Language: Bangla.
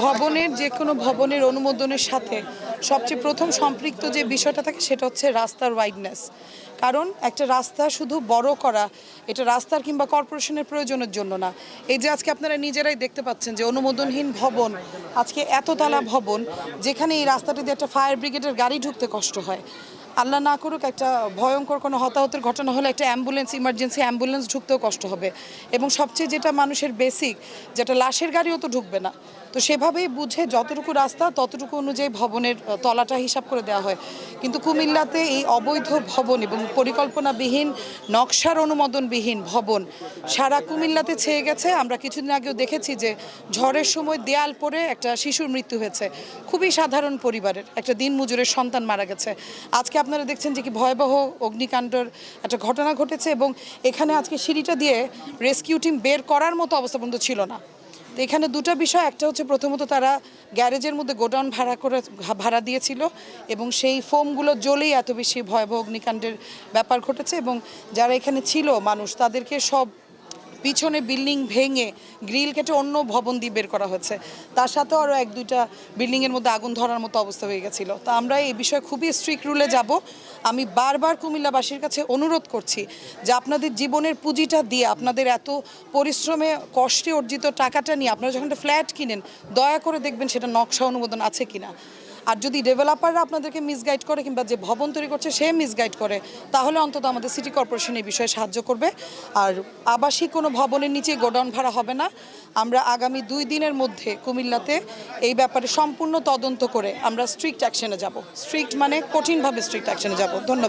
ভবনের যে কোনো ভবনের অনুমোদনের সাথে সবচেয়ে প্রথম সম্পৃক্ত যে বিষয়টা থাকে সেটা হচ্ছে রাস্তার ওয়াইডনেস। কারণ একটা রাস্তা শুধু বড় করা এটা রাস্তার কিংবা কর্পোরেশনের প্রয়োজনের জন্য না। এই যে আজকে আপনারা নিজেরাই দেখতে পাচ্ছেন যে অনুমোদনহীন ভবন, আজকে এততলা ভবন, যেখানে এই রাস্তাটা দিয়ে একটা ফায়ার ব্রিগেডের গাড়ি ঢুকতে কষ্ট হয়। আল্লাহ না করুক একটা ভয়ঙ্কর কোনো হতাহতের ঘটনা হলে একটা অ্যাম্বুলেন্স, ইমার্জেন্সি অ্যাম্বুলেন্স ঢুকতেও কষ্ট হবে। এবং সবচেয়ে যেটা মানুষের বেসিক, যেটা লাশের গাড়িও তো ঢুকবে না, তো সেভাবেই বুঝে যতটুকু রাস্তা ততটুকু অনুযায়ী ভবনের তলাটা হিসাব করে দেওয়া হয়। কিন্তু কুমিল্লাতে এই অবৈধ ভবন এবং পরিকল্পনাবিহীন, নকশার অনুমোদনবিহীন ভবন সারা কুমিল্লাতে ছেয়ে গেছে। আমরা কিছুদিন আগেও দেখেছি যে ঝড়ের সময় দেয়াল পড়ে একটা শিশুর মৃত্যু হয়েছে, খুবই সাধারণ পরিবারের একটা দিনমজুরের সন্তান মারা গেছে। আজকে আপনারা দেখছেন যে কি ভয়াবহ অগ্নিকাণ্ডের একটা ঘটনা ঘটেছে এবং এখানে আজকে সিঁড়িটা দিয়ে রেস্কিউ টিম বের করার মতো অবস্থা পর্যন্ত ছিল না। তো এখানে দুটো বিষয়, একটা হচ্ছে প্রথমত তারা গ্যারেজের মধ্যে গোডাউন ভাড়া দিয়েছিল এবং সেই ফোমগুলো জ্বলেই এত বেশি ভয়াবহ অগ্নিকাণ্ডের ব্যাপার ঘটেছে। এবং যারা এখানে ছিল মানুষ, তাদেরকে সব পিছনে বিল্ডিং ভেঙে গ্রিল কেটে অন্য ভবন দিয়ে বের করা হয়েছে। তার সাথেও আরও এক দুইটা বিল্ডিংয়ের মধ্যে আগুন ধরার মতো অবস্থা হয়ে গেছিল। তা আমরা এই বিষয়ে খুবই স্ট্রিক্ট রুলে যাব। আমি বারবার কুমিল্লাবাসীর কাছে অনুরোধ করছি যে আপনাদের জীবনের পুঁজিটা দিয়ে, আপনাদের এত পরিশ্রমে কষ্টে অর্জিত টাকাটা নিয়ে আপনারা যখন একটা ফ্ল্যাট কিনেন, দয়া করে দেখবেন সেটা নকশা অনুমোদন আছে কিনা। আর যদি ডেভেলপাররা আপনাদেরকে মিসগাইড করে কিংবা যে ভবন তৈরি করছে সে মিসগাইড করে, তাহলে অন্তত আমাদের সিটি কর্পোরেশন এই বিষয়ে সাহায্য করবে। আর আবাসিক কোনো ভবনের নিচে গোডাউন ভাড়া হবে না। আমরা আগামী 2 দিনের মধ্যে কুমিল্লাতে এই ব্যাপারে সম্পূর্ণ তদন্ত করে আমরা স্ট্রিক্ট অ্যাকশনে যাব। স্ট্রিক্ট মানে কঠিনভাবে স্ট্রিক্ট অ্যাকশনে যাব। ধন্যবাদ।